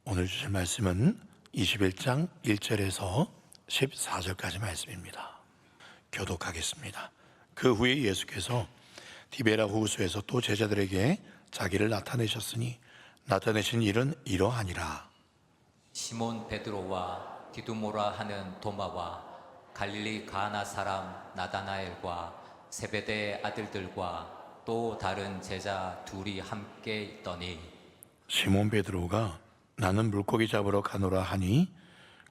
오늘 주실 말씀은 21장 1절에서 14절까지 말씀입니다. 교독하겠습니다. 그 후에 예수께서 디베라 호수에서 또 제자들에게 자기를 나타내셨으니 나타내신 일은 이러하니라. 시몬 베드로와 디두모라 하는 도마와 갈릴리 가나 사람 나다나엘과 세베대의 아들들과 또 다른 제자 둘이 함께 있더니 시몬 베드로가 나는 물고기 잡으러 가노라 하니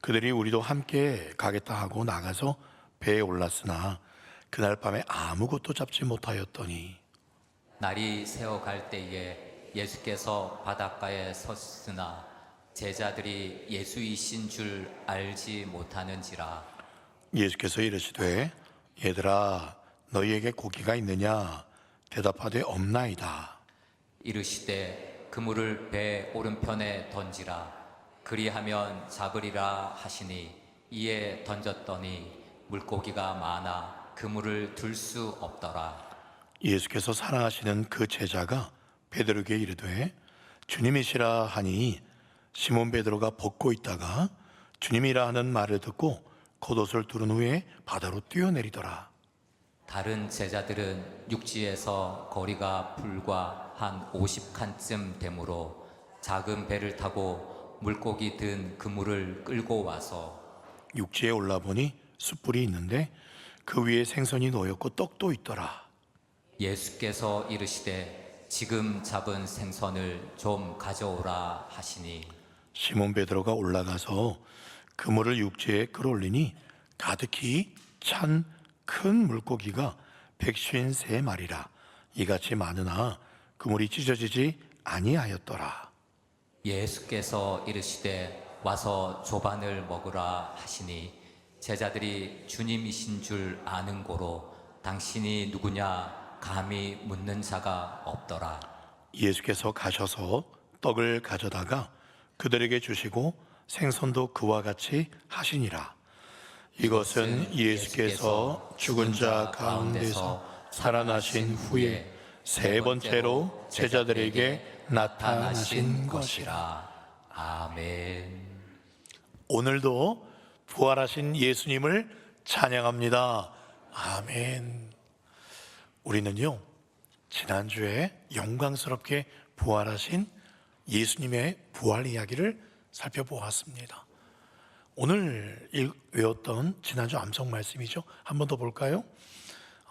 그들이 우리도 함께 가겠다 하고 나가서 배에 올랐으나 그날 밤에 아무것도 잡지 못하였더니 날이 새어갈 때에 예수께서 바닷가에 섰으나 제자들이 예수이신 줄 알지 못하는지라. 예수께서 이르시되 얘들아 너희에게 고기가 있느냐 대답하되 없나이다. 이르시되 그물을 배 오른편에 던지라. 그리하면 잡으리라 하시니 이에 던졌더니 물고기가 많아 그물을 들 수 없더라. 예수께서 사랑하시는 그 제자가 베드로에게 이르되 주님이시라 하니 시몬 베드로가 벗고 있다가 주님이라 하는 말을 듣고 겉옷을 두른 후에 바다로 뛰어내리더라. 다른 제자들은 육지에서 거리가 불과 한 50칸쯤 되므로 작은 배를 타고 물고기 든 그물을 끌고 와서 육지에 올라보니 숯불이 있는데 그 위에 생선이 놓였고 떡도 있더라. 예수께서 이르시되 지금 잡은 생선을 좀 가져오라 하시니 시몬 베드로가 올라가서 그물을 육지에 끌어올리니 가득히 찬 큰 물고기가 153마리라. 이같이 많으나 그물이 찢어지지 아니하였더라. 예수께서 이르시되 와서 조반을 먹으라 하시니 제자들이 주님이신 줄 아는 고로 당신이 누구냐 감히 묻는 자가 없더라. 예수께서 가셔서 떡을 가져다가 그들에게 주시고 생선도 그와 같이 하시니라. 이것은 예수께서 죽은 자 가운데서 살아나신 후에 세 번째로 제자들에게 나타나신 것이라. 아멘. 오늘도 부활하신 예수님을 찬양합니다. 아멘. 우리는요, 지난주에 영광스럽게 부활하신 예수님의 부활 이야기를 살펴보았습니다. 오늘 외웠던 지난주 암송 말씀이죠. 한 번 더 볼까요?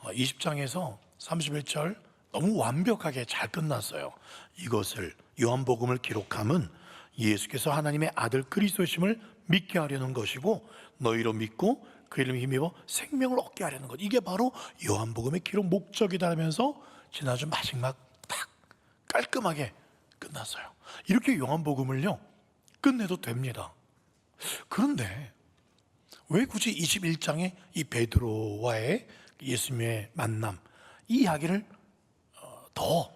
20장에서 31절 너무 완벽하게 잘 끝났어요. 이것을 요한복음을 기록함은 예수께서 하나님의 아들 그리스도심을 믿게 하려는 것이고 너희로 믿고 그 이름 힘입어 생명을 얻게 하려는 것. 이게 바로 요한복음의 기록 목적이다 하면서 지난주 마지막 딱 깔끔하게 끝났어요. 이렇게 요한복음을요 끝내도 됩니다. 그런데 왜 굳이 21장에 이 베드로와의 예수님의 만남 이 이야기를 더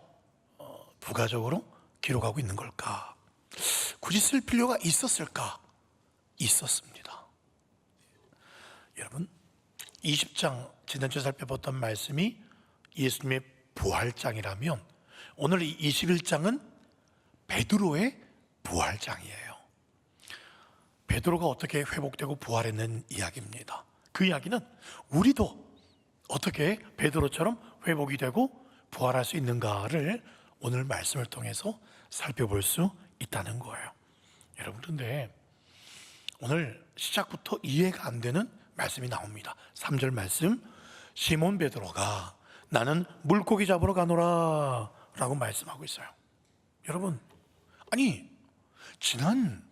부가적으로 기록하고 있는 걸까? 굳이 쓸 필요가 있었을까? 있었습니다. 여러분 20장 지난주에 살펴봤던 말씀이 예수님의 부활장이라면 오늘 이 21장은 베드로의 부활장이에요. 베드로가 어떻게 회복되고 부활했는 이야기입니다. 그 이야기는 우리도 어떻게 베드로처럼 회복이 되고 부활할 수 있는가를 오늘 말씀을 통해서 살펴볼 수 있다는 거예요. 여러분 그런데 오늘 시작부터 이해가 안 되는 말씀이 나옵니다. 3절 말씀 시몬 베드로가 나는 물고기 잡으러 가노라 라고 말씀하고 있어요. 여러분 아니 지난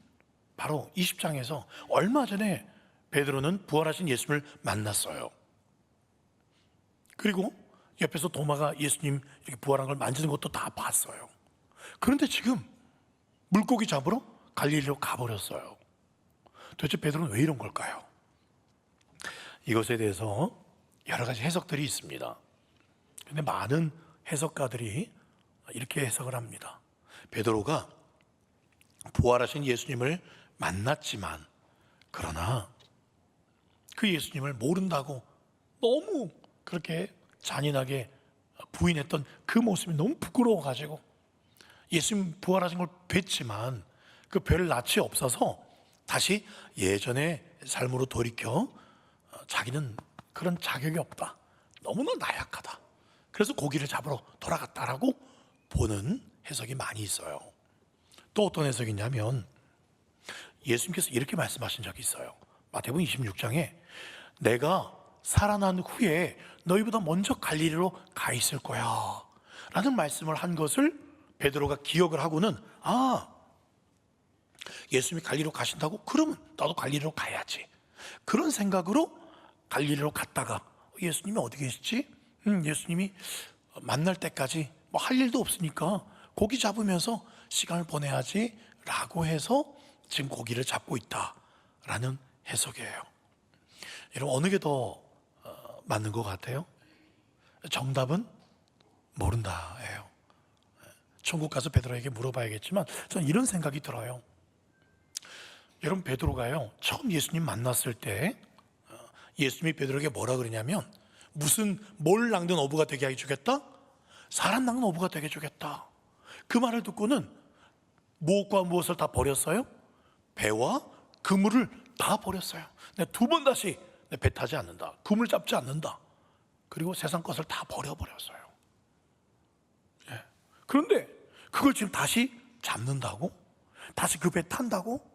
바로 20장에서 얼마 전에 베드로는 부활하신 예수님을 만났어요. 그리고 옆에서 도마가 예수님 이렇게 부활한 걸 만지는 것도 다 봤어요. 그런데 지금 물고기 잡으러 갈릴리로 가버렸어요. 도대체 베드로는 왜 이런 걸까요? 이것에 대해서 여러 가지 해석들이 있습니다. 그런데 많은 해석가들이 이렇게 해석을 합니다. 베드로가 부활하신 예수님을 만났지만 그러나 그 예수님을 모른다고 너무 그렇게 잔인하게 부인했던 그 모습이 너무 부끄러워가지고 예수님 부활하신 걸 뵀지만 그 별 낯이 없어서 다시 예전의 삶으로 돌이켜 자기는 그런 자격이 없다, 너무나 나약하다, 그래서 고기를 잡으러 돌아갔다라고 보는 해석이 많이 있어요. 또 어떤 해석이 있냐면 예수님께서 이렇게 말씀하신 적이 있어요. 마태복음 26장에 내가 살아난 후에 너희보다 먼저 갈릴리로 가 있을 거야 라는 말씀을 한 것을 베드로가 기억을 하고는, 예수님이 갈릴리로 가신다고? 그러면 나도 갈릴리로 가야지, 그런 생각으로 갈릴리로 갔다가 예수님이 어디 계시지? 예수님이 만날 때까지 뭐 할 일도 없으니까 고기 잡으면서 시간을 보내야지 라고 해서 지금 고기를 잡고 있다라는 해석이에요. 여러분, 어느 게 더 맞는 것 같아요? 정답은 모른다예요. 천국 가서 베드로에게 물어봐야겠지만 저는 이런 생각이 들어요. 여러분, 베드로가요, 처음 예수님 만났을 때 예수님이 베드로에게 뭐라 그러냐면, 뭘 낚는 어부가 되게 해주겠다? 사람 낚는 어부가 되게 해주겠다. 그 말을 듣고는 무엇과 무엇을 다 버렸어요? 배와 그물을 다 버렸어요. 내가 두 번 다시 배 타지 않는다, 그물 잡지 않는다, 그리고 세상 것을 다 버려버렸어요. 그런데 그걸 지금 다시 잡는다고? 다시 그 배 탄다고?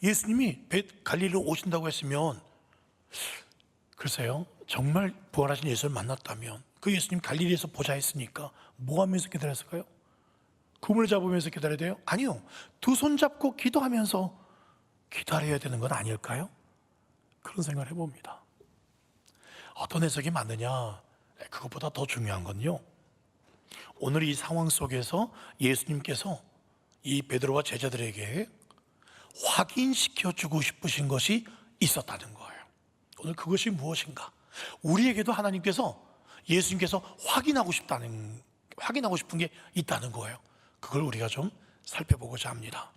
예수님이 갈릴리로 오신다고 했으면, 글쎄요, 정말 부활하신 예수를 만났다면 그 예수님 갈릴리에서 보자 했으니까 뭐 하면서 기다렸을까요? 그물을 잡으면서 기다려야 돼요? 아니요, 두 손 잡고 기도하면서 기다려야 되는 건 아닐까요? 그런 생각을 해봅니다. 어떤 해석이 맞느냐, 그것보다 더 중요한 건요, 오늘 이 상황 속에서 예수님께서 이 베드로와 제자들에게 확인시켜 주고 싶으신 것이 있었다는 거예요. 오늘 그것이 무엇인가? 우리에게도 하나님께서, 예수님께서 확인하고 싶은 게 있다는 거예요. 그걸 우리가 좀 살펴보고자 합니다.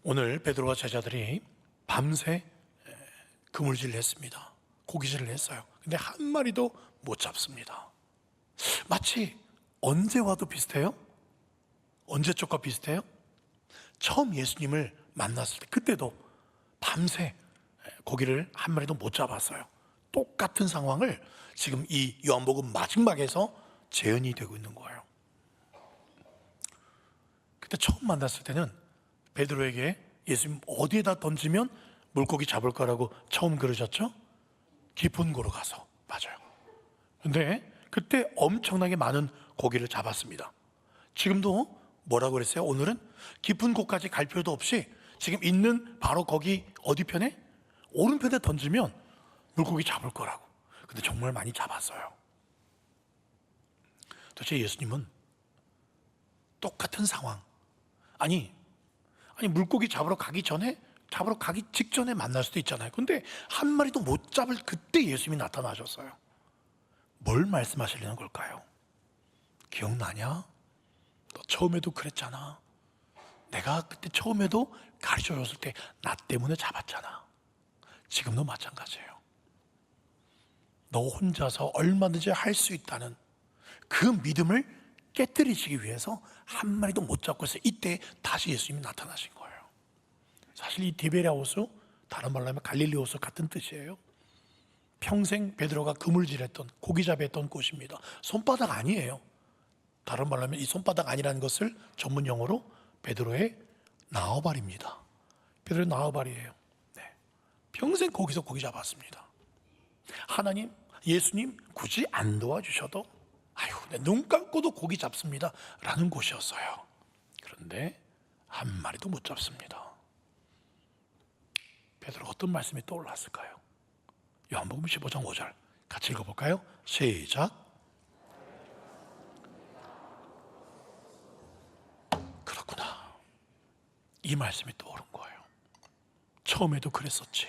오늘 베드로와 제자들이 밤새 그물질을 했습니다. 고기질을 했어요. 근데 한 마리도 못 잡습니다. 마치 언제와도 비슷해요? 언제 쪽과 비슷해요? 처음 예수님을 만났을 때, 그때도 밤새 고기를 한 마리도 못 잡았어요. 똑같은 상황을 지금 이 요한복음 마지막에서 재현이 되고 있는 거예요. 그때 처음 만났을 때는 베드로에게 예수님 어디에다 던지면 물고기 잡을 거라고 처음 그러셨죠? 깊은 곳으로 가서. 맞아요. 근데 그때 엄청나게 많은 고기를 잡았습니다. 지금도 뭐라고 그랬어요? 오늘은 깊은 곳까지 갈 필요도 없이 지금 있는 바로 거기 어디 편에? 오른편에 던지면 물고기 잡을 거라고. 근데 정말 많이 잡았어요. 도대체 예수님은 똑같은 상황, 아니 물고기 잡으러 가기 직전에 만날 수도 있잖아요. 근데 한 마리도 못 잡을 그때 예수님이 나타나셨어요. 뭘 말씀하시려는 걸까요? 기억나냐? 너 처음에도 그랬잖아. 내가 그때 처음에도 가르쳐줬을 때 나 때문에 잡았잖아. 지금도 마찬가지예요. 너 혼자서 얼마든지 할 수 있다는 그 믿음을 깨뜨리시기 위해서 한 마리도 못 잡고 있어요. 이때 다시 예수님이 나타나신 거예요. 사실 이 디베랴 호수, 다른 말로 하면 갈릴리 호수 같은 뜻이에요. 평생 베드로가 그물질했던, 고기잡이했던 곳입니다. 손바닥 아니에요. 다른 말로 하면 이 손바닥 아니라는 것을 전문 용어로 베드로의 나우발입니다. 베드로의 나우발이에요. 네. 평생 거기서 고기 잡았습니다. 하나님, 예수님 굳이 안 도와주셔도 내 눈 감고도 고기 잡습니다 라는 곳이었어요. 그런데 한 마리도 못 잡습니다. 베드로 어떤 말씀이 떠올랐을까요? 요한복음 15장 5절 같이 읽어볼까요? 시작. 그렇구나. 이 말씀이 떠오른 거예요. 처음에도 그랬었지.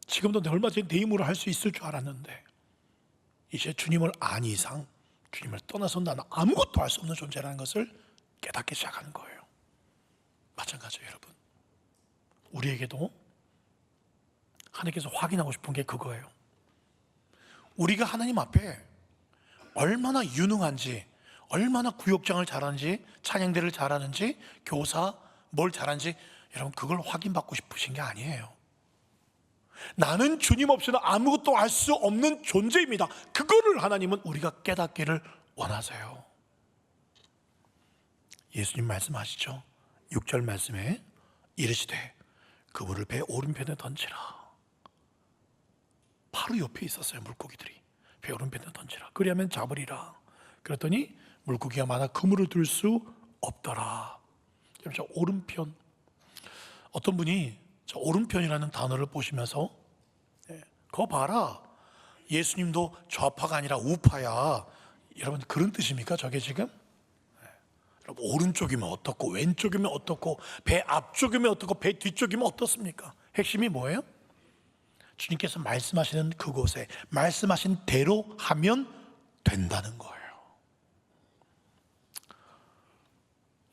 지금도 얼마 전에 내 힘으로 할 수 있을 줄 알았는데 이제 주님을 안 이상, 주님을 떠나서 나는 아무것도 할 수 없는 존재라는 것을 깨닫기 시작하는 거예요. 마찬가지예요, 여러분. 우리에게도 하나님께서 확인하고 싶은 게 그거예요. 우리가 하나님 앞에 얼마나 유능한지, 얼마나 구역장을 잘하는지, 찬양대를 잘하는지, 교사 뭘 잘하는지 여러분 그걸 확인받고 싶으신 게 아니에요. 나는 주님 없이는 아무것도 알 수 없는 존재입니다. 그거를 하나님은 우리가 깨닫기를 원하세요. 예수님 말씀하시죠. 6절 말씀에 이르시되 그물을 배 오른편에 던지라. 바로 옆에 있었어요. 물고기들이 배 오른편에 던지라. 그리하면 잡으리라. 그랬더니 물고기가 많아 그물을 들 수 없더라. 여러분 저 오른편, 어떤 분이 저 오른편이라는 단어를 보시면서 그거 봐라, 예수님도 좌파가 아니라 우파야. 여러분 그런 뜻입니까 저게 지금? 여러분 오른쪽이면 어떻고 왼쪽이면 어떻고 배 앞쪽이면 어떻고 배 뒤쪽이면 어떻습니까? 핵심이 뭐예요? 주님께서 말씀하시는 그곳에 말씀하신 대로 하면 된다는 거예요.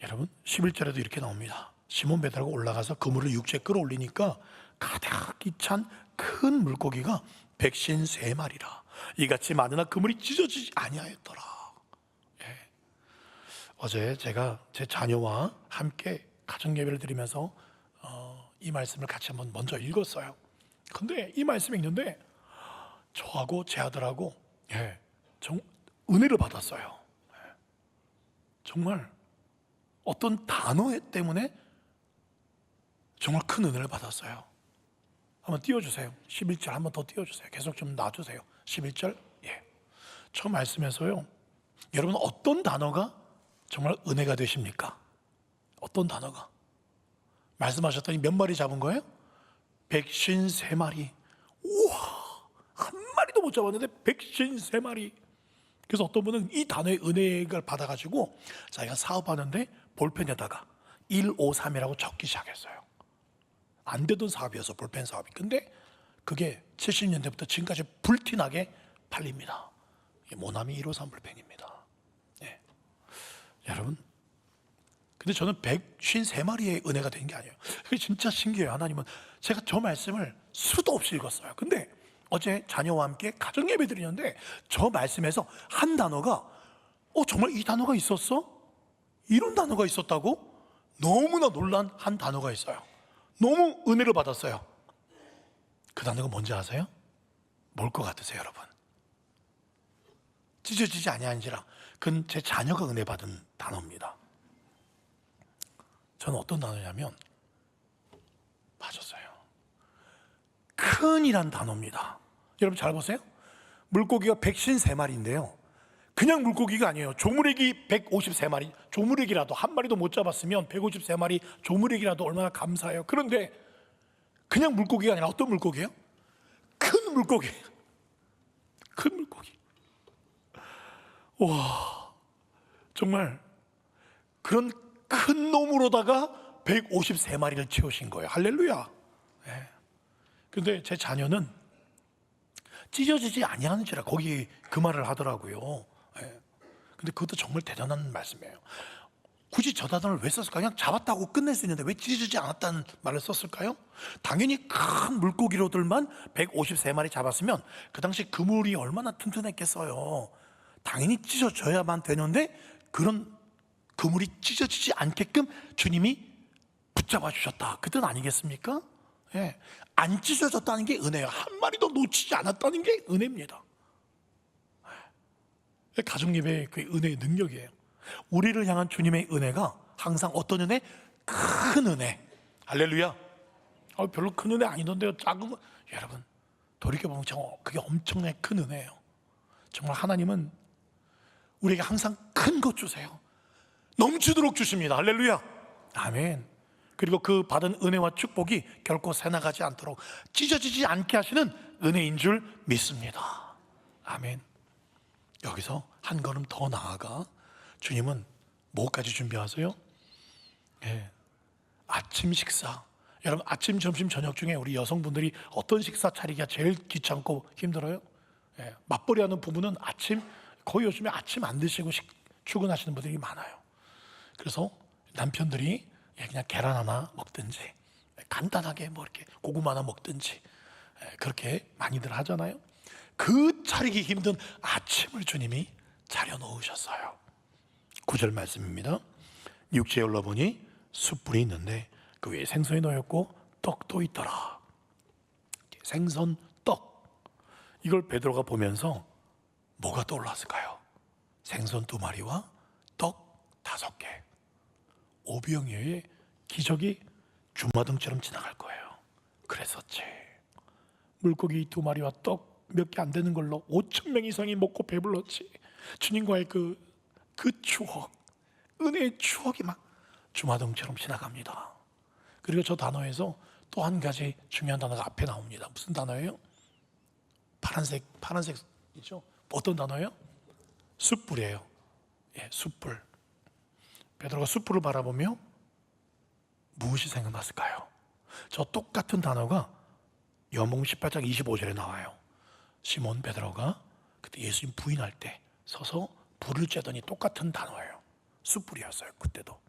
여러분 11절에도 이렇게 나옵니다. 시몬 베드로가 올라가서 그물을 육지에 끌어올리니까 가득히 찬 큰 물고기가 153마리라. 이같이 많으나 그물이 찢어지지 아니하였더라. 어제 제가 제 자녀와 함께 가정예배를 드리면서 이 말씀을 같이 한번 먼저 읽었어요. 근데 이 말씀이 있는데 저하고 제 아들하고 은혜를 받았어요. 정말 어떤 단어 때문에 정말 큰 은혜를 받았어요. 한번 띄워주세요. 11절 한번 더 띄워주세요. 계속 좀 놔주세요. 11절. 저 말씀에서요, 여러분 어떤 단어가 정말 은혜가 되십니까? 어떤 단어가? 말씀하셨더니 몇 마리 잡은 거예요? 153마리. 우와, 한 마리도 못 잡았는데 153마리. 그래서 어떤 분은 이 단어의 은혜를 받아가지고 자기가 사업하는데 볼펜에다가 153이라고 적기 시작했어요. 안 되던 사업이어서 볼펜 사업이. 근데 그게 70년대부터 지금까지 불티나게 팔립니다. 모나미 153 볼펜입니다. 여러분, 근데 저는 153마리의 은혜가 된 게 아니에요. 그게 진짜 신기해요. 하나님은. 제가 저 말씀을 수도 없이 읽었어요. 근데 어제 자녀와 함께 가정 예배 드리는데 저 말씀에서 한 단어가 정말 이 단어가 있었어? 이런 단어가 있었다고? 너무나 놀란 한 단어가 있어요. 너무 은혜를 받았어요. 그 단어가 뭔지 아세요? 뭘 것 같으세요, 여러분? 찢어지지 아니한지라. 그건 제 자녀가 은혜 받은 단어입니다. 저는 어떤 단어냐면 맞았어요. 큰이란 단어입니다. 여러분 잘 보세요. 물고기가 153마리인데요. 그냥 물고기가 아니에요. 조물애기 153마리. 조물애기라도 한 마리도 못 잡았으면 153마리 조물애기라도 얼마나 감사해요. 그런데 그냥 물고기가 아니라 어떤 물고기예요? 큰 물고기. 큰 물고기. 와, 정말 그런 큰 놈으로다가 153마리를 채우신 거예요. 할렐루야. 근데 제 자녀는 찢어지지 아니하는지라 거기 그 말을 하더라고요. 근데 그것도 정말 대단한 말씀이에요. 굳이 저 단어를 왜 썼을까? 그냥 잡았다고 끝낼 수 있는데 왜 찢어지지 않았다는 말을 썼을까요? 당연히 큰 물고기로들만 153마리 잡았으면 그 당시 그물이 얼마나 튼튼했겠어요. 당연히 찢어져야만 되는데 그런 그물이 찢어지지 않게끔 주님이 붙잡아 주셨다. 그 뜻 아니겠습니까? 안 찢어졌다는 게 은혜예요. 한 마리도 놓치지 않았다는 게 은혜입니다. 가정예배의 그 은혜의 능력이에요. 우리를 향한 주님의 은혜가 항상 어떤 은혜? 큰 은혜. 할렐루야. 별로 큰 은혜 아니던데요. 작은 여러분 돌이켜보면 그게 엄청나게 큰 은혜예요. 정말 하나님은 우리에게 항상 큰 것 주세요. 넘치도록 주십니다. 할렐루야. 아멘. 그리고 그 받은 은혜와 축복이 결코 새나가지 않도록 찢어지지 않게 하시는 은혜인 줄 믿습니다. 아멘. 여기서 한 걸음 더 나아가 주님은 뭐까지 준비하세요? 아침 식사. 여러분 아침, 점심, 저녁 중에 우리 여성분들이 어떤 식사 차리기가 제일 귀찮고 힘들어요? 맞벌이하는 부부는 아침 거의 요즘에 아침 안 드시고 출근하시는 분들이 많아요. 그래서 남편들이 그냥 계란 하나 먹든지 간단하게 뭐 이렇게 고구마 하나 먹든지 그렇게 많이들 하잖아요. 그 차리기 힘든 아침을 주님이 차려 놓으셨어요. 9절 말씀입니다. 육지에 올라보니 숯불이 있는데 그 위에 생선이 놓였고 떡도 있더라. 생선, 떡. 이걸 베드로가 보면서 뭐가 떠올랐을까요? 생선 2마리와 떡 5개. 오병이어의 기적이 주마등처럼 지나갈 거예요. 그랬었지. 물고기 2마리와 떡 몇 개 안 되는 걸로 5,000명 이상이 먹고 배불렀지. 주님과의 그 추억, 은혜의 추억이 막 주마등처럼 지나갑니다. 그리고 저 단어에서 또 한 가지 중요한 단어가 앞에 나옵니다. 무슨 단어예요? 파란색이죠. 어떤 단어예요? 숯불이에요. 예, 숯불. 베드로가 숯불을 바라보며 무엇이 생각났을까요? 저 똑같은 단어가 요한복음 18장 25절에 나와요. 시몬 베드로가 그때 예수님 부인할 때 서서 불을 쬐더니 똑같은 단어예요. 숯불이었어요. 그때도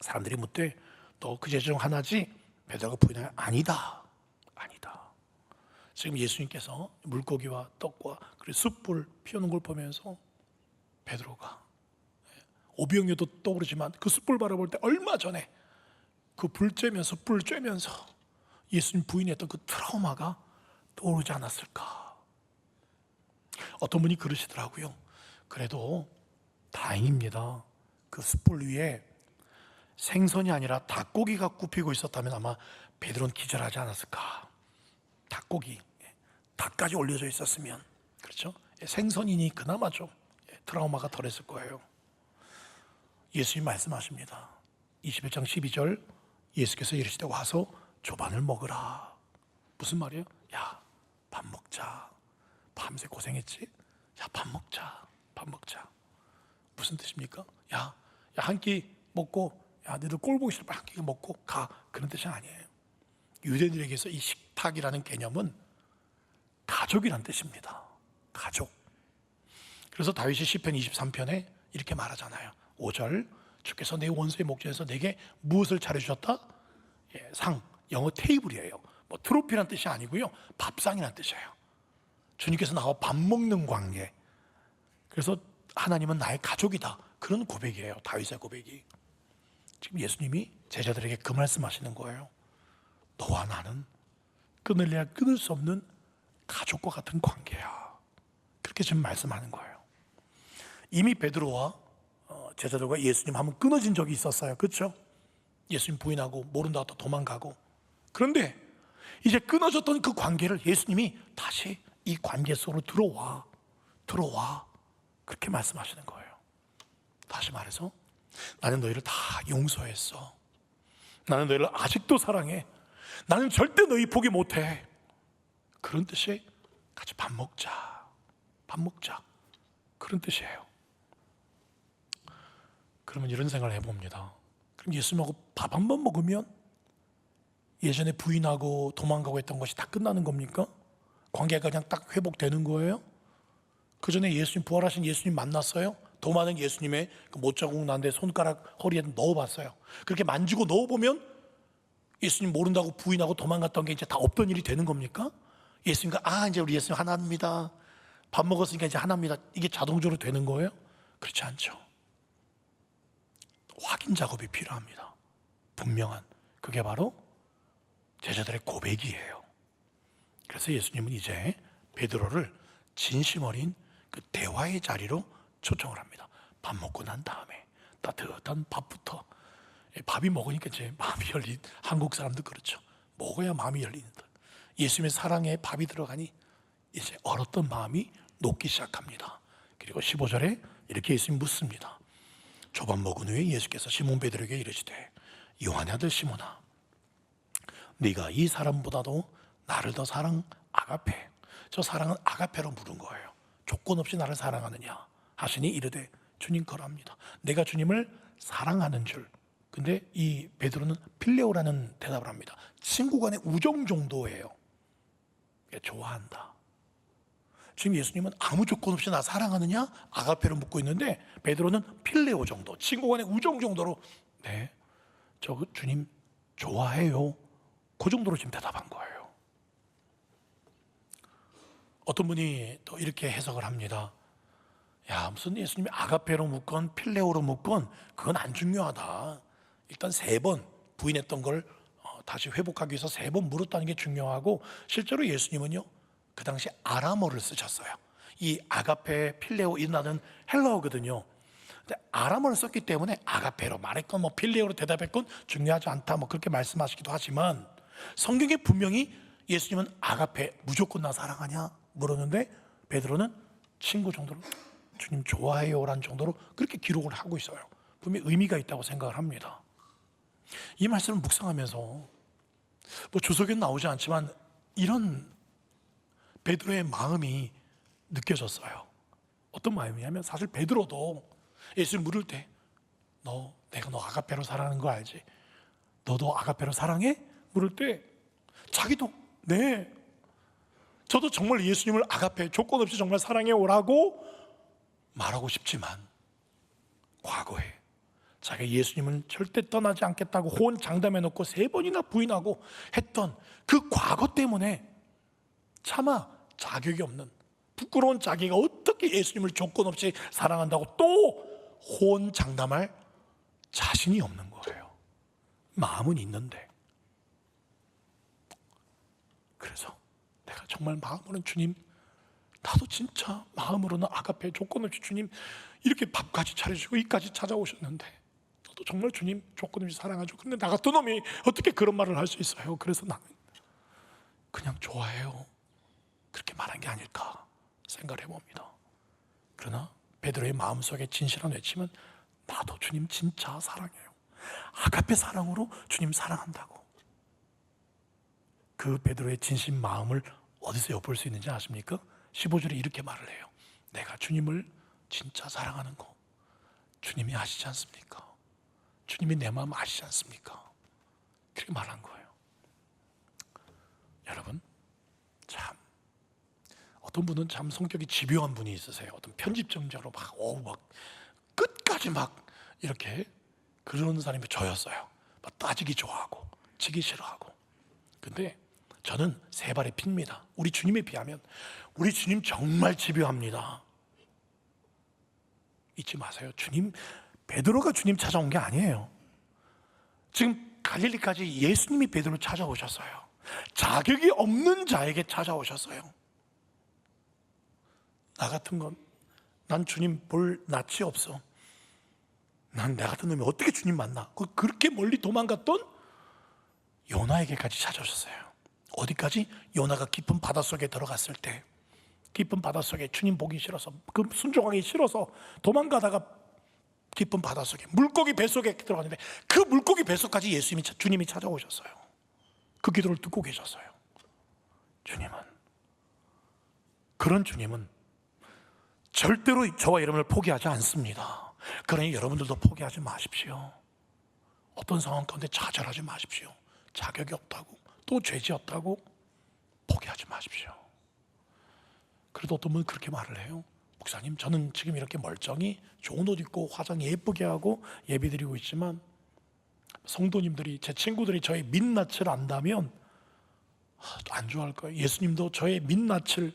사람들이 묻되 너 그 제자 중 하나지? 베드로가 부인하여 아니다. 지금 예수님께서 물고기와 떡과 그리고 숯불 피우는 걸 보면서 베드로가 오병이어도 떠오르지만 그 숯불 바라볼 때 얼마 전에 그 불 쬐면서 불 쬐면서 예수님 부인했던 그 트라우마가 떠오르지 않았을까. 어떤 분이 그러시더라고요. 그래도 다행입니다. 그 숯불 위에 생선이 아니라 닭고기가 굽히고 있었다면 아마 베드로는 기절하지 않았을까. 닭고기, 닭까지 올려져 있었으면, 그렇죠? 생선이니 그나마 좀 트라우마가 덜했을 거예요. 예수님 말씀하십니다. 21장 12절 예수께서 이르시되 와서 조반을 먹으라. 무슨 말이에요? 야, 밥 먹자. 밤새 고생했지? 야, 밥 먹자. 무슨 뜻입니까? 야, 한 끼 먹고, 야, 너희들 꼴 보기 싫으면 한 끼 먹고 가. 그런 뜻이 아니에요. 유대인들에게서 이 식탁이라는 개념은 가족이란 뜻입니다. 가족. 그래서 다윗이 시편 23편에 이렇게 말하잖아요. 5절 주께서 내 원수의 목전에서 내게 무엇을 차려주셨다? 예, 상, 영어 테이블이에요. 뭐 트로피란 뜻이 아니고요, 밥상이란 뜻이에요. 주님께서 나와 밥 먹는 관계. 그래서 하나님은 나의 가족이다. 그런 고백이에요. 다윗의 고백이. 지금 예수님이 제자들에게 그 말씀하시는 거예요. 너와 나는 끊을래야 끊을 수 없는 가족과 같은 관계야. 그렇게 지금 말씀하는 거예요. 이미 베드로와 제자들과 예수님 한번 끊어진 적이 있었어요. 그렇죠? 예수님 부인하고 모른다고 또 도망가고. 그런데 이제 끊어졌던 그 관계를 예수님이 다시 이 관계 속으로 들어와. 그렇게 말씀하시는 거예요. 다시 말해서 나는 너희를 다 용서했어. 나는 너희를 아직도 사랑해. 나는 절대 너희 포기 못해. 그런 뜻이 같이 밥 먹자. 그런 뜻이에요. 그러면 이런 생각을 해봅니다. 그럼 예수님하고 밥 한 번 먹으면 예전에 부인하고 도망가고 했던 것이 다 끝나는 겁니까? 관계가 그냥 딱 회복되는 거예요? 그 전에 예수님, 부활하신 예수님 만났어요? 도마는 예수님의 그 못자국 난데 손가락 허리에 넣어봤어요. 그렇게 만지고 넣어보면 예수님 모른다고 부인하고 도망갔던 게 이제 다 없던 일이 되는 겁니까? 예수님과 이제 우리 예수님 하나입니다. 밥 먹었으니까 이제 하나입니다. 이게 자동적으로 되는 거예요? 그렇지 않죠. 확인 작업이 필요합니다. 분명한. 그게 바로 제자들의 고백이에요. 그래서 예수님은 이제 베드로를 진심 어린 그 대화의 자리로 초청을 합니다. 밥 먹고 난 다음에 따뜻한 밥부터. 밥이 먹으니까 이제 마음이 열린, 한국 사람도 그렇죠. 먹어야 마음이 열리는 듯. 예수님의 사랑에 밥이 들어가니 이제 얼었던 마음이 녹기 시작합니다. 그리고 15절에 이렇게 예수님 묻습니다. 조반 먹은 후에 예수께서 시몬 베드로에게 이르시되 요한의 아들 시몬아, 네가 이 사람보다도 나를 더 아가페. 저 사랑은 아가페로 물은 거예요. 조건 없이 나를 사랑하느냐 하시니 이르되 주님 거랍니다. 내가 주님을 사랑하는 줄. 근데 이 베드로는 필레오라는 대답을 합니다. 친구 간의 우정 정도예요. 좋아한다. 지금 예수님은 아무 조건 없이 나 사랑하느냐? 아가페로 묻고 있는데 베드로는 필레오 정도, 친구 간의 우정 정도로 네, 저 주님 좋아해요. 그 정도로 지금 대답한 거예요. 어떤 분이 또 이렇게 해석을 합니다. 야, 무슨 예수님이 아가페로 묻건 필레오로 묻건 그건 안 중요하다. 일단 3번 부인했던 걸 다시 회복하기 위해서 3번 물었다는 게 중요하고, 실제로 예수님은요 그 당시 아람어를 쓰셨어요. 이 아가페, 필레오 이라는 헬라어거든요. 근데 아람어를 썼기 때문에 아가페로 말했건 뭐 필레오로 대답했건 중요하지 않다, 뭐 그렇게 말씀하시기도 하지만, 성경에 분명히 예수님은 아가페, 무조건 나 사랑하냐 물었는데 베드로는 친구 정도로, 주님 좋아해요라는 정도로 그렇게 기록을 하고 있어요. 분명히 의미가 있다고 생각을 합니다. 이 말씀을 묵상하면서 뭐 주석에는 나오지 않지만 이런 베드로의 마음이 느껴졌어요. 어떤 마음이냐면, 사실 베드로도 예수를 물을 때 내가 너 아가페로 사랑하는 거 알지? 너도 아가페로 사랑해? 물을 때 자기도 네, 저도 정말 예수님을 아가페, 조건 없이 정말 사랑해오라고 말하고 싶지만, 과거에 자기가 예수님은 절대 떠나지 않겠다고 호언장담해 놓고 3번이나 부인하고 했던 그 과거 때문에 차마 자격이 없는, 부끄러운 자기가 어떻게 예수님을 조건 없이 사랑한다고 또 호언장담할 자신이 없는 거예요. 마음은 있는데. 그래서 내가 정말 마음으로는 주님, 나도 진짜 마음으로는 아가페, 조건 없이 주님 이렇게 밥까지 차려주시고 이까지 찾아오셨는데 너도 정말 주님 조건 없이 사랑하죠. 근데 나 같은 놈이 어떻게 그런 말을 할 수 있어요? 그래서 나는 그냥 좋아해요, 그렇게 말한 게 아닐까 생각을 해봅니다. 그러나 베드로의 마음속에 진실한 외침은 나도 주님 진짜 사랑해요, 아가페 사랑으로 주님 사랑한다고. 그 베드로의 진심 마음을 어디서 엿볼 수 있는지 아십니까? 15절에 이렇게 말을 해요. 내가 주님을 진짜 사랑하는 거 주님이 아시지 않습니까? 주님이 내 마음 아시지 않습니까? 그렇게 말한 거예요. 여러분, 참 어떤 분은 참 성격이 집요한 분이 있으세요. 어떤 편집점자로 막 끝까지 막 이렇게 그러는 사람이 저였어요. 막 따지기 좋아하고 지기 싫어하고. 근데 저는 3발의 핍니다. 우리 주님에 비하면 우리 주님 정말 집요합니다. 잊지 마세요. 주님, 베드로가 주님 찾아온 게 아니에요. 지금 갈릴리까지 예수님이 베드로 찾아오셨어요. 자격이 없는 자에게 찾아오셨어요. 나 같은 건, 난 주님 볼 낯이 없어, 난 나 같은 놈이 어떻게 주님 만나, 그렇게 멀리 도망갔던 요나에게까지 찾아오셨어요. 어디까지? 요나가 깊은 바닷속에 들어갔을 때, 깊은 바닷속에 주님 보기 싫어서, 그 순종하기 싫어서 도망가다가 깊은 바닷속에 물고기 뱃속에 들어갔는데 그 물고기 뱃속까지 주님이 찾아오셨어요. 그 기도를 듣고 계셨어요. 그런 주님은 절대로 저와 여러분을 포기하지 않습니다. 그러니 여러분들도 포기하지 마십시오. 어떤 상황 가운데 좌절하지 마십시오. 자격이 없다고, 또 죄지었다고 포기하지 마십시오. 그래도 어떤 분은 그렇게 말을 해요. 목사님, 저는 지금 이렇게 멀쩡히 좋은 옷 입고 화장 예쁘게 하고 예배드리고 있지만 성도님들이, 제 친구들이 저의 민낯을 안다면 안 좋아할 거예요. 예수님도 저의 민낯을,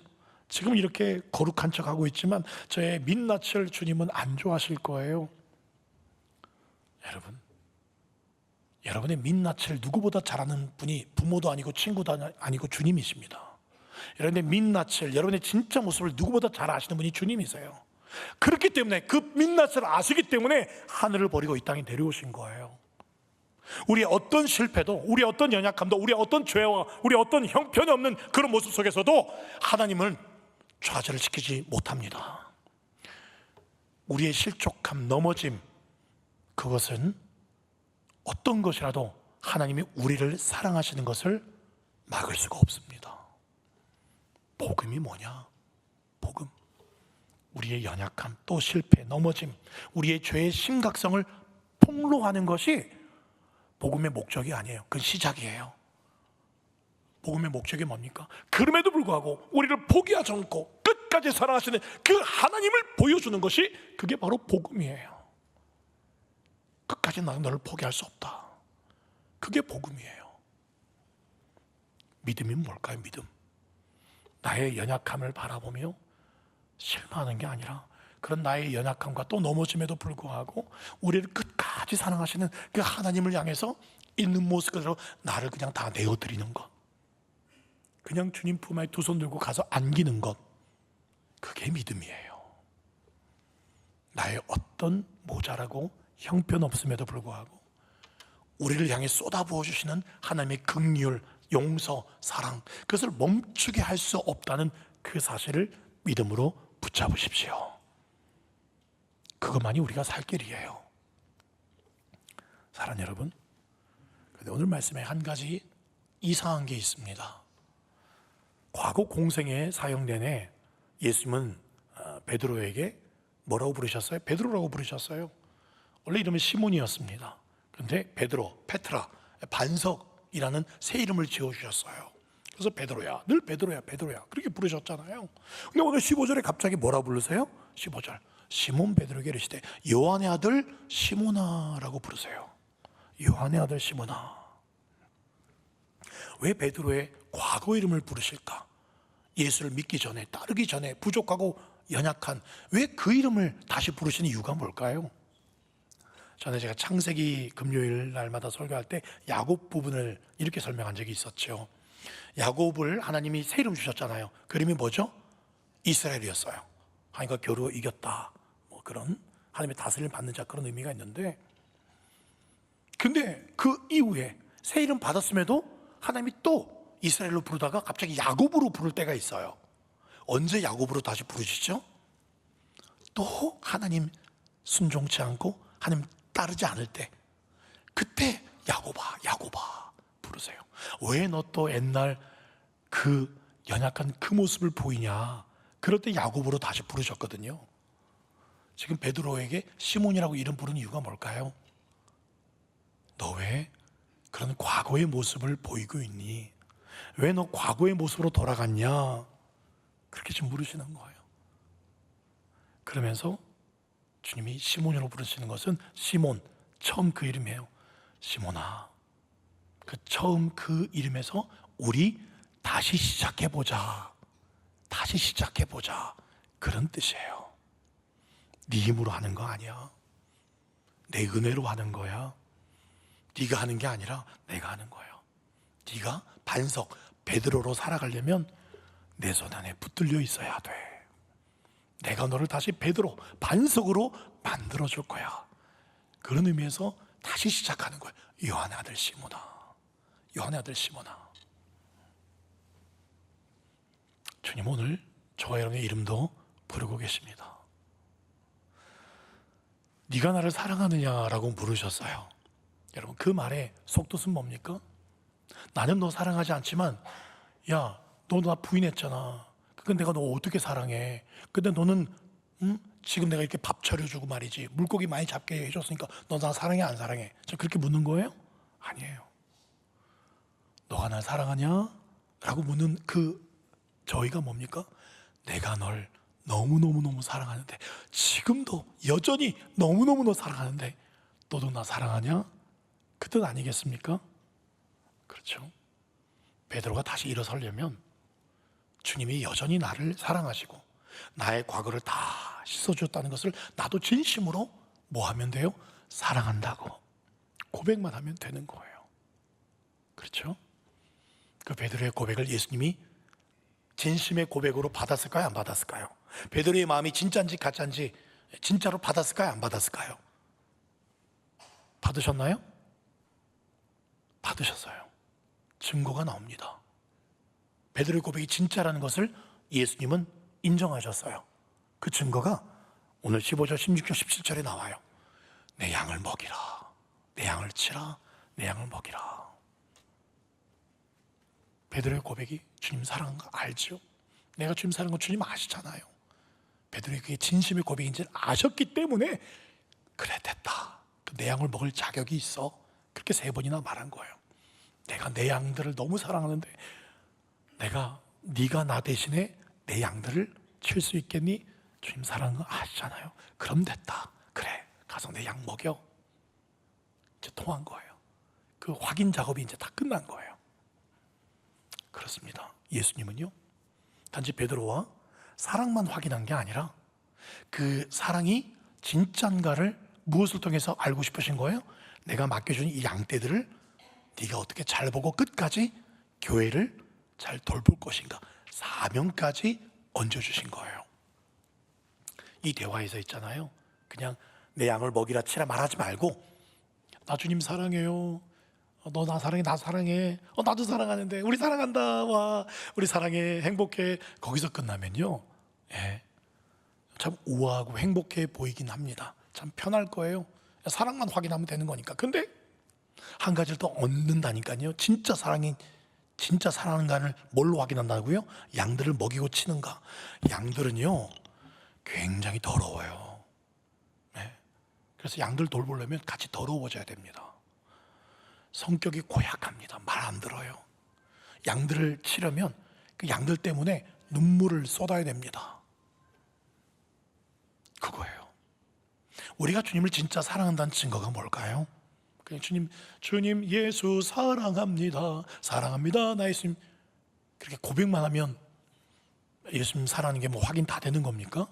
지금 이렇게 거룩한 척하고 있지만 저의 민낯을 주님은 안 좋아하실 거예요. 여러분의 민낯을 누구보다 잘 아는 분이 부모도 아니고 친구도 아니고 주님이십니다. 여러분의 민낯을, 여러분의 진짜 모습을 누구보다 잘 아시는 분이 주님이세요. 그렇기 때문에 그 민낯을 아시기 때문에 하늘을 버리고 이 땅에 내려오신 거예요. 우리의 어떤 실패도, 우리의 어떤 연약함도, 우리의 어떤 죄와 우리의 어떤 형편이 없는 그런 모습 속에서도 하나님은 좌절을 시키지 못합니다. 우리의 실족함, 넘어짐, 그것은 어떤 것이라도 하나님이 우리를 사랑하시는 것을 막을 수가 없습니다. 복음이 뭐냐? 복음, 우리의 연약함, 또 실패, 넘어짐, 우리의 죄의 심각성을 폭로하는 것이 복음의 목적이 아니에요. 그건 시작이에요. 복음의 목적이 뭡니까? 그럼에도 불구하고 우리를 포기하지 않고 끝까지 사랑하시는 그 하나님을 보여주는 것이, 그게 바로 복음이에요. 끝까지 나는 너를 포기할 수 없다, 그게 복음이에요. 믿음이 뭘까요? 믿음, 나의 연약함을 바라보며 실망하는 게 아니라 그런 나의 연약함과 또 넘어짐에도 불구하고 우리를 끝까지 사랑하시는 그 하나님을 향해서 있는 모습 그대로 나를 그냥 다 내어드리는 것, 그냥 주님 품 안에 두 손 들고 가서 안기는 것, 그게 믿음이에요. 나의 어떤 모자라고 형편없음에도 불구하고 우리를 향해 쏟아부어 주시는 하나님의 긍휼, 용서, 사랑, 그것을 멈추게 할 수 없다는 그 사실을 믿음으로 붙잡으십시오. 그것만이 우리가 살 길이에요. 사랑하는 여러분, 그런데 오늘 말씀에 한 가지 이상한 게 있습니다. 과거 공생에 사용되네 예수님은 베드로에게 뭐라고 부르셨어요? 베드로라고 부르셨어요. 원래 이름은 시몬이었습니다. 그런데 베드로, 페트라, 반석이라는 새 이름을 지어주셨어요. 그래서 베드로야, 늘 베드로야, 베드로야 그렇게 부르셨잖아요. 근데 오늘 15절에 갑자기 뭐라 부르세요? 15절, 시몬 베드로에게 이르시되 요한의 아들 시몬아라고 부르세요. 요한의 아들 시몬아. 왜 베드로의 과거 이름을 부르실까? 예수를 믿기 전에, 따르기 전에 부족하고 연약한, 왜 그 이름을 다시 부르시는 이유가 뭘까요? 전에 제가 창세기 금요일 날마다 설교할 때 야곱 부분을 이렇게 설명한 적이 있었죠. 야곱을 하나님이 새 이름 주셨잖아요. 그 이름이 뭐죠? 이스라엘이었어요. 하나님과 겨루 이겼다, 뭐 그런 하나님의 다스림을 받는 자, 그런 의미가 있는데, 근데 그 이후에 새 이름 받았음에도 하나님이 또 이스라엘로 부르다가 갑자기 야곱으로 부를 때가 있어요. 언제 야곱으로 다시 부르시죠? 또 하나님 순종치 않고 하나님 따르지 않을 때, 그때 야곱아, 야곱아 부르세요. 왜 너 또 옛날 그 연약한 그 모습을 보이냐? 그럴 때 야곱으로 다시 부르셨거든요. 지금 베드로에게 시몬이라고 이름 부르는 이유가 뭘까요? 너 왜 그런 과거의 모습을 보이고 있니? 왜 너 과거의 모습으로 돌아갔냐? 그렇게 지금 물으시는 거예요. 그러면서 주님이 시몬이라고 부르시는 것은 시몬, 처음 그 이름이에요. 시몬아, 그 처음 그 이름에서 우리 다시 시작해보자, 다시 시작해보자, 그런 뜻이에요. 네 힘으로 하는 거 아니야. 내 은혜로 하는 거야. 네가 하는 게 아니라 내가 하는 거예요. 네가 반석, 베드로로 살아가려면 내 손 안에 붙들려 있어야 돼. 내가 너를 다시 베드로, 반석으로 만들어줄 거야. 그런 의미에서 다시 시작하는 거예요. 요한의 아들 시몬아, 요한의 아들 시몬아. 주님 오늘 저와 여러분의 이름도 부르고 계십니다. 네가 나를 사랑하느냐라고 물으셨어요. 여러분, 그 말의 속뜻은 뭡니까? 나는 너 사랑하지 않지만, 야, 너 나 부인했잖아. 근데 내가 너 어떻게 사랑해? 근데 너는 지금 내가 이렇게 밥 차려주고 말이지, 물고기 많이 잡게 해줬으니까 너 나 사랑해 안 사랑해? 저 그렇게 묻는 거예요? 아니에요. 너가 날 사랑하냐? 라고 묻는 그 저희가 뭡니까? 내가 널 너무너무너무 사랑하는데, 지금도 여전히 너무너무 너 사랑하는데 너도 나 사랑하냐? 그 뜻 아니겠습니까? 그렇죠. 베드로가 다시 일어서려면 주님이 여전히 나를 사랑하시고 나의 과거를 다 씻어줬다는 것을 나도 진심으로 뭐 하면 돼요? 사랑한다고 고백만 하면 되는 거예요. 그렇죠? 그 베드로의 고백을 예수님이 진심의 고백으로 받았을까요? 안 받았을까요? 베드로의 마음이 진짜인지 가짜인지 진짜로 받았을까요? 안 받았을까요? 받으셨나요? 받으셨어요. 증거가 나옵니다. 베드로의 고백이 진짜라는 것을 예수님은 인정하셨어요. 그 증거가 오늘 15절, 16절, 17절에 나와요. 내 양을 먹이라, 내 양을 치라, 내 양을 먹이라. 베드로의 고백이 주님 사랑한 거 알죠? 내가 주님 사랑한 거 주님 아시잖아요. 베드로의 그게 진심의 고백인지를 아셨기 때문에 그래 됐다, 내 양을 먹을 자격이 있어, 그렇게 3번이나 말한 거예요. 내가 내 양들을 너무 사랑하는데 네가 나 대신에 내 양들을 칠 수 있겠니? 주님 사랑하는 거 아시잖아요. 그럼 됐다, 그래 가서 내 양 먹여. 이제 통한 거예요. 그 확인 작업이 이제 다 끝난 거예요. 그렇습니다. 예수님은요 단지 베드로와 사랑만 확인한 게 아니라 그 사랑이 진짠가를 무엇을 통해서 알고 싶으신 거예요? 내가 맡겨준 이 양떼들을 네가 어떻게 잘 보고 끝까지 교회를 잘 돌볼 것인가, 사명까지 얹어주신 거예요. 이 대화에서 있잖아요, 그냥 내 양을 먹이라 치라 말하지 말고 나 주님 사랑해요, 너 나 사랑해, 나 사랑해, 나도 사랑하는데 우리 사랑한다, 와 우리 사랑해, 행복해, 거기서 끝나면요, 예, 참 우아하고 행복해 보이긴 합니다. 참 편할 거예요. 사랑만 확인하면 되는 거니까. 근데 한 가지를 더 얻는다니까요. 진짜 사랑이, 진짜 사랑하는가를 뭘로 확인한다고요? 양들을 먹이고 치는가. 양들은요 굉장히 더러워요. 네. 그래서 양들 돌보려면 같이 더러워져야 됩니다. 성격이 고약합니다. 말 안 들어요. 양들을 치려면 그 양들 때문에 눈물을 쏟아야 됩니다. 그거예요. 우리가 주님을 진짜 사랑한다는 증거가 뭘까요? 그냥 주님 예수 사랑합니다, 사랑합니다, 나 예수님, 그렇게 고백만 하면 예수님 사랑하는 게 뭐 확인 다 되는 겁니까?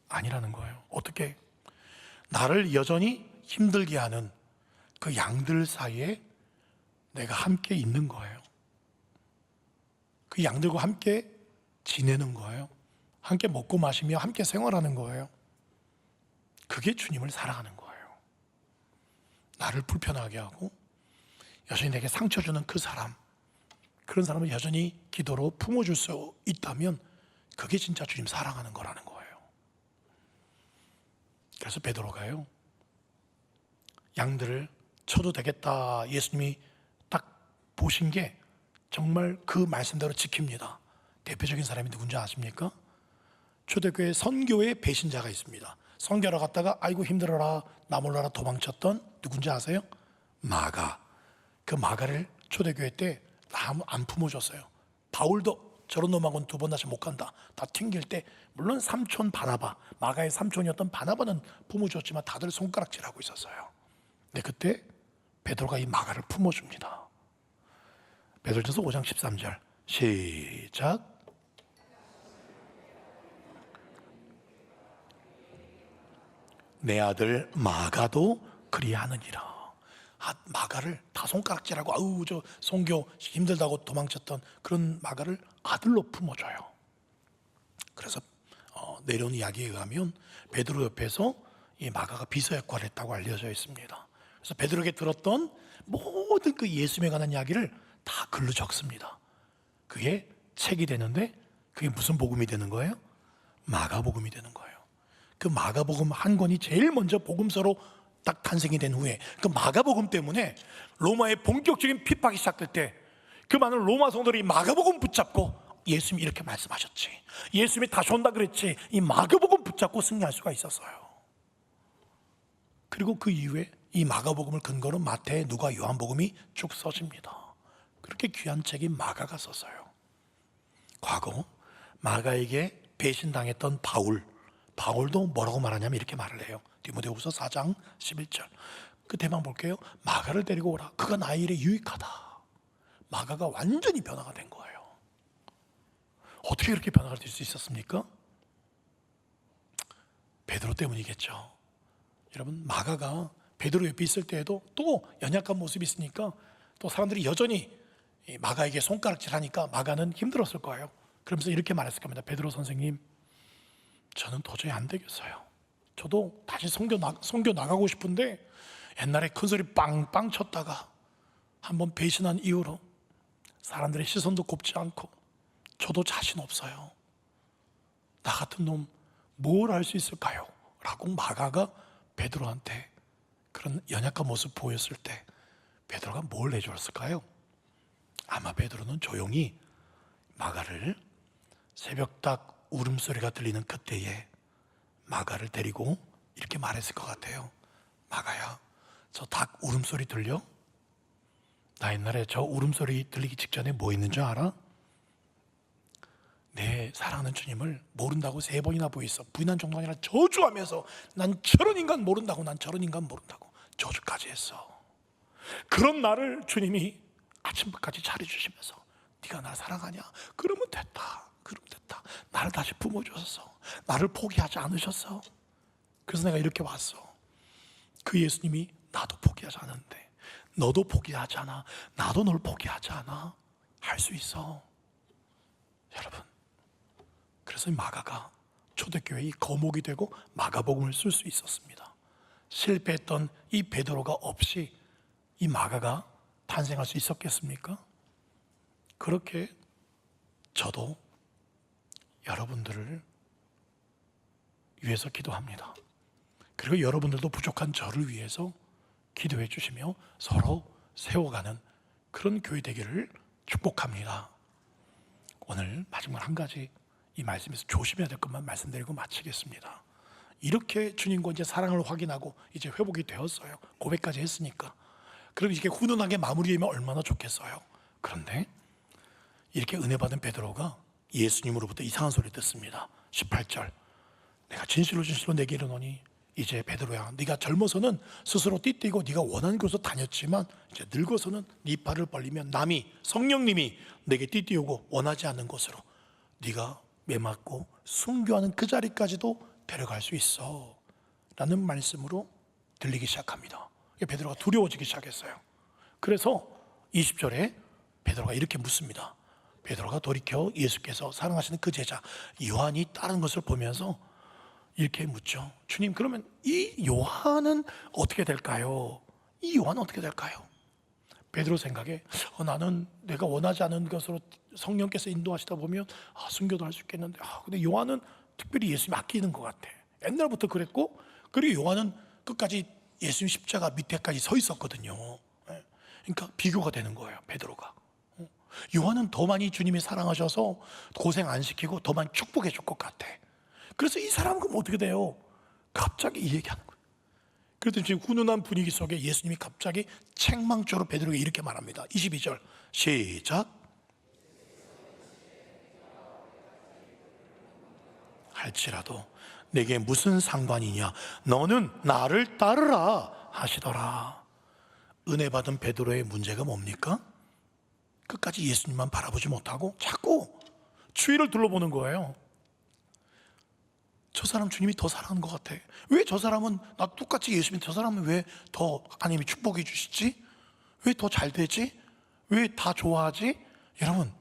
아니라는 거예요. 어떻게? 나를 여전히 힘들게 하는 그 양들 사이에 내가 함께 있는 거예요. 그 양들과 함께 지내는 거예요. 함께 먹고 마시며 함께 생활하는 거예요. 그게 주님을 사랑하는 거예요. 나를 불편하게 하고 여전히 내게 상처 주는 그 사람, 그런 사람을 여전히 기도로 품어줄 수 있다면 그게 진짜 주님 사랑하는 거라는 거예요. 그래서 베드로가요, 양들을 쳐도 되겠다 예수님이 딱 보신 게 정말 그 말씀대로 지킵니다. 대표적인 사람이 누군지 아십니까? 초대교회 선교의 배신자가 있습니다. 선교하러 갔다가 아이고 힘들어라 나 몰라라 도망쳤던 누군지 아세요? 마가. 그 마가를 초대교회 때 안 품어줬어요. 바울도 저런 놈하고는 두 번 다시 못 간다, 다 튕길 때 물론 삼촌 바나바, 마가의 삼촌이었던 바나바는 품어줬지만 다들 손가락질하고 있었어요. 근데 그때 베드로가 이 마가를 품어줍니다. 베드로전서 5장 13절 시작. 내 아들 마가도 그리하느니라. 마가를 다 손가락질하고 아우 저 선교 힘들다고 도망쳤던 그런 마가를 아들로 품어줘요. 그래서 내려온 이야기에 의하면 베드로 옆에서 이 마가가 비서 역할을 했다고 알려져 있습니다. 그래서 베드로에게 들었던 모든 그 예수님에 관한 이야기를 다 글로 적습니다. 그게 책이 되는데 그게 무슨 복음이 되는 거예요? 마가복음이 되는 거예요. 그 마가복음 한 권이 제일 먼저 복음서로 딱 탄생이 된 후에 그 마가복음 때문에 로마의 본격적인 핍박이 시작될 때 그 많은 로마 성도들이 마가복음 붙잡고 예수님이 이렇게 말씀하셨지, 예수님이 다시 온다 그랬지, 이 마가복음 붙잡고 승리할 수가 있었어요. 그리고 그 이후에 이 마가복음을 근거로 마태, 누가, 요한복음이 쭉 써집니다. 그렇게 귀한 책이 마가가 썼어요. 과거 마가에게 배신당했던 바울도 뭐라고 말하냐면 이렇게 말을 해요. 디모데후서 4장 11절 그 대만 볼게요. 마가를 데리고 오라, 그가 나의 일에 유익하다. 마가가 완전히 변화가 된 거예요. 어떻게 그렇게 변화가 될 수 있었습니까? 베드로 때문이겠죠. 여러분, 마가가 베드로 옆에 있을 때에도 또 연약한 모습이 있으니까 또 사람들이 여전히 마가에게 손가락질하니까 마가는 힘들었을 거예요. 그러면서 이렇게 말했을 겁니다. 베드로 선생님, 저는 도저히 안 되겠어요. 저도 다시 선교 나가고 싶은데 옛날에 큰소리 빵빵 쳤다가 한번 배신한 이후로 사람들의 시선도 곱지 않고 저도 자신 없어요. 나 같은 놈 뭘 할 수 있을까요? 라고 마가가 베드로한테 그런 연약한 모습 보였을 때 베드로가 뭘 해줬을까요? 아마 베드로는 조용히 마가를 새벽닭 울음소리가 들리는 그때에 마가를 데리고 이렇게 말했을 것 같아요. 마가야, 저 닭 울음소리 들려? 나 옛날에 저 울음소리 들리기 직전에 뭐 했는 줄 알아? 내 사랑하는 주님을 모른다고 3번이나 부인한 정도 아니라 저주하면서 난 저런 인간 모른다고, 난 저런 인간 모른다고 저주까지 했어. 그런 나를 주님이 아침까지 잘해주시면서 네가 나 사랑하냐? 그러면 됐다. 그럼 됐다. 나를 다시 품어주셨어. 나를 포기하지 않으셨어. 그래서 내가 이렇게 왔어. 그 예수님이 나도 포기하지 않았는데, 너도 포기하지 않아. 나도 널 포기하지 않아. 할 수 있어. 여러분, 그래서 이 마가가 초대교회의 거목이 되고 마가복음을 쓸 수 있었습니다. 실패했던 이 베드로가 없이 이 마가가 탄생할 수 있었겠습니까? 그렇게 저도 여러분들을 위해서 기도합니다. 그리고 여러분들도 부족한 저를 위해서 기도해 주시며 서로 세워가는 그런 교회 되기를 축복합니다. 오늘 마지막 한 가지 이 말씀에서 조심해야 될 것만 말씀드리고 마치겠습니다. 이렇게 주님과 이제 사랑을 확인하고 이제 회복이 되었어요. 고백까지 했으니까. 그럼 이렇게 훈훈하게 마무리되면 얼마나 좋겠어요. 그런데 이렇게 은혜 받은 베드로가 예수님으로부터 이상한 소리 듣습니다. 18절, 내가 진실로 진실로 내게 이르노니 이제 베드로야, 네가 젊어서는 스스로 띠띠고 네가 원하는 곳으로 다녔지만 이제 늙어서는 네 발을 벌리면 남이, 성령님이 내게 띠띠우고 원하지 않는 곳으로 네가 매맞고 순교하는 그 자리까지도 데려갈 수 있어 라는 말씀으로 들리기 시작합니다. 베드로가 두려워지기 시작했어요. 그래서 20절에 베드로가 이렇게 묻습니다. 베드로가 돌이켜 예수께서 사랑하시는 그 제자 요한이 따른 것을 보면서 이렇게 묻죠. 주님, 그러면 이 요한은 어떻게 될까요? 이 요한은 어떻게 될까요? 베드로 생각에 나는 내가 원하지 않은 것으로 성령께서 인도하시다 보면 순교도 할 수 있겠는데 근데 요한은 특별히 예수님 아끼는 것 같아. 옛날부터 그랬고, 그리고 요한은 끝까지 예수님 십자가 밑에까지 서 있었거든요. 그러니까 비교가 되는 거예요, 베드로가. 요한은 더 많이 주님이 사랑하셔서 고생 안 시키고 더 많이 축복해 줄 것 같아. 그래서 이 사람은 그럼 어떻게 돼요? 갑자기 이 얘기하는 거예요. 그래서 지금 훈훈한 분위기 속에 예수님이 갑자기 책망조로 베드로에게 이렇게 말합니다. 22절 시작. 할지라도 내게 무슨 상관이냐, 너는 나를 따르라 하시더라. 은혜 받은 베드로의 문제가 뭡니까? 끝까지 예수님만 바라보지 못하고 자꾸 주위를 둘러보는 거예요. 저 사람 주님이 더 사랑하는 것 같아. 왜 저 사람은 나 똑같이 예수님, 저 사람은 왜 더 하나님이 축복해 주시지? 왜 더 잘 되지? 왜 다 좋아하지? 여러분,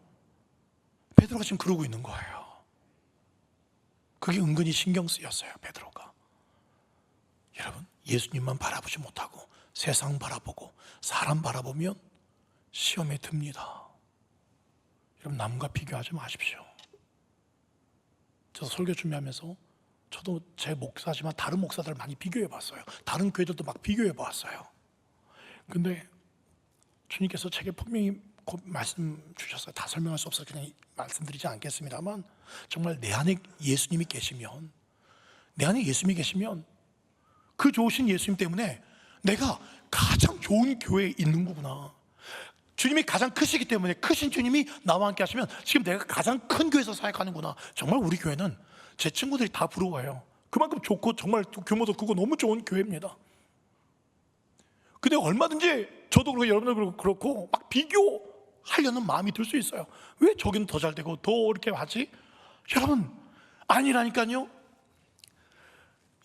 베드로가 지금 그러고 있는 거예요. 그게 은근히 신경 쓰였어요, 베드로가. 여러분, 예수님만 바라보지 못하고 세상 바라보고 사람 바라보면 시험에 듭니다. 여러분, 남과 비교하지 마십시오. 저 설교 준비하면서 저도 제 목사지만 다른 목사들을 많이 비교해 봤어요. 다른 교회들도 막 비교해 봤어요. 근데 주님께서 제게 분명히 말씀 주셨어요. 다 설명할 수 없어서 그냥 말씀드리지 않겠습니다만, 정말 내 안에 예수님이 계시면, 내 안에 예수님이 계시면 그 좋으신 예수님 때문에 내가 가장 좋은 교회에 있는 거구나. 주님이 가장 크시기 때문에 크신 주님이 나와 함께 하시면 지금 내가 가장 큰 교회에서 사역하는구나. 정말 우리 교회는 제 친구들이 다 부러워요. 그만큼 좋고 정말 규모도 크고 너무 좋은 교회입니다. 근데 얼마든지 저도 그렇고 여러분도 그렇고 막 비교하려는 마음이 들 수 있어요. 왜 저기는 더 잘 되고 더 이렇게 하지? 여러분, 아니라니까요.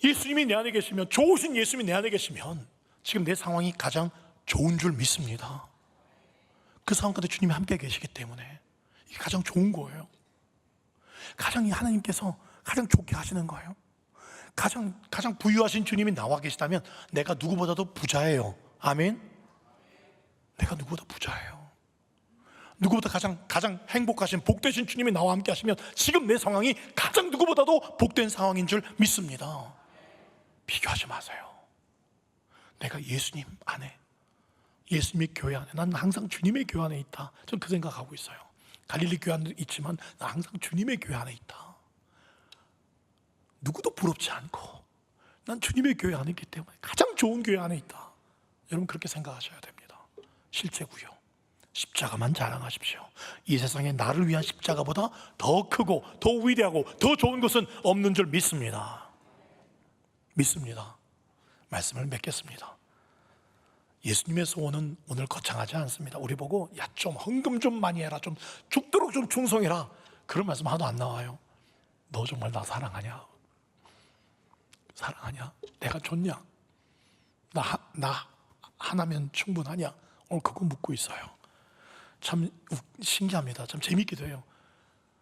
예수님이 내 안에 계시면, 좋으신 예수님이 내 안에 계시면 지금 내 상황이 가장 좋은 줄 믿습니다. 그 상황 가운데 주님이 함께 계시기 때문에 이게 가장 좋은 거예요. 가장 하나님께서 가장 좋게 하시는 거예요. 가장 부유하신 주님이 나와 계시다면 내가 누구보다도 부자예요. 아멘. 내가 누구보다 부자예요. 누구보다 가장 행복하신 복되신 주님이 나와 함께 하시면 지금 내 상황이 가장 누구보다도 복된 상황인 줄 믿습니다. 비교하지 마세요. 내가 예수님 안에, 예수님의 교회 안에, 난 항상 주님의 교회 안에 있다. 저는 그 생각하고 있어요. 갈릴리 교회 안에 있지만 난 항상 주님의 교회 안에 있다. 누구도 부럽지 않고 난 주님의 교회 안에 있기 때문에 가장 좋은 교회 안에 있다. 여러분, 그렇게 생각하셔야 됩니다. 실제고요. 십자가만 자랑하십시오. 이 세상에 나를 위한 십자가보다 더 크고 더 위대하고 더 좋은 것은 없는 줄 믿습니다. 말씀을 맺겠습니다. 예수님의 소원은 오늘 거창하지 않습니다. 우리 보고 좀 헌금 좀 많이 해라, 좀 죽도록 좀 충성해라, 그런 말씀 하나도 안 나와요. 너 정말 나 사랑하냐? 사랑하냐? 내가 좋냐? 나 하나면 충분하냐? 오늘 그거 묻고 있어요. 참 신기합니다. 참 재밌기도 해요.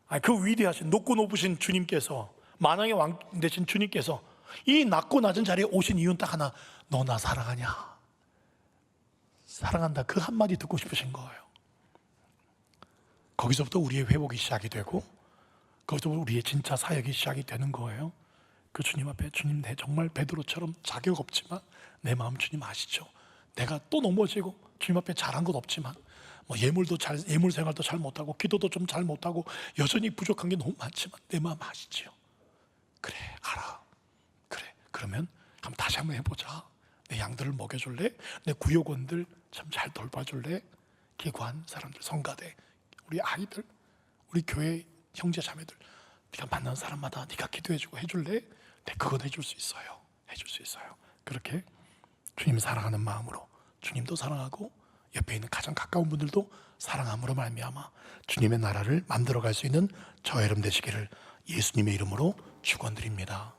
아니, 그 위대하신 높고 높으신 주님께서, 만왕의 왕 되신 주님께서 이 낮고 낮은 자리에 오신 이유는 딱 하나. 너 나 사랑하냐? 사랑한다, 그 한마디 듣고 싶으신 거예요. 거기서부터 우리의 회복이 시작이 되고, 거기서부터 우리의 진짜 사역이 시작이 되는 거예요. 그 주님 앞에, 주님, 내 정말 베드로처럼 자격 없지만 내 마음 주님 아시죠? 내가 또 넘어지고 주님 앞에 잘한 것 없지만, 뭐 예물 생활도 잘 못하고 기도도 좀 잘 못하고 여전히 부족한 게 너무 많지만 내 마음 아시지요? 그래, 알아. 그래, 그러면 한번 다시 한번 해보자. 내 양들을 먹여줄래? 내 구역원들 참 잘 돌봐줄래? 기관 사람들, 성가대, 우리 아이들, 우리 교회 형제 자매들, 네가 만난 사람마다 네가 기도해주고 해줄래? 네, 그건 해줄 수 있어요. 해줄 수 있어요. 그렇게 주님 사랑하는 마음으로, 주님도 사랑하고 옆에 있는 가장 가까운 분들도 사랑함으로 말미암아 주님의 나라를 만들어갈 수 있는 저와 여러분 되시기를 예수님의 이름으로 축원드립니다.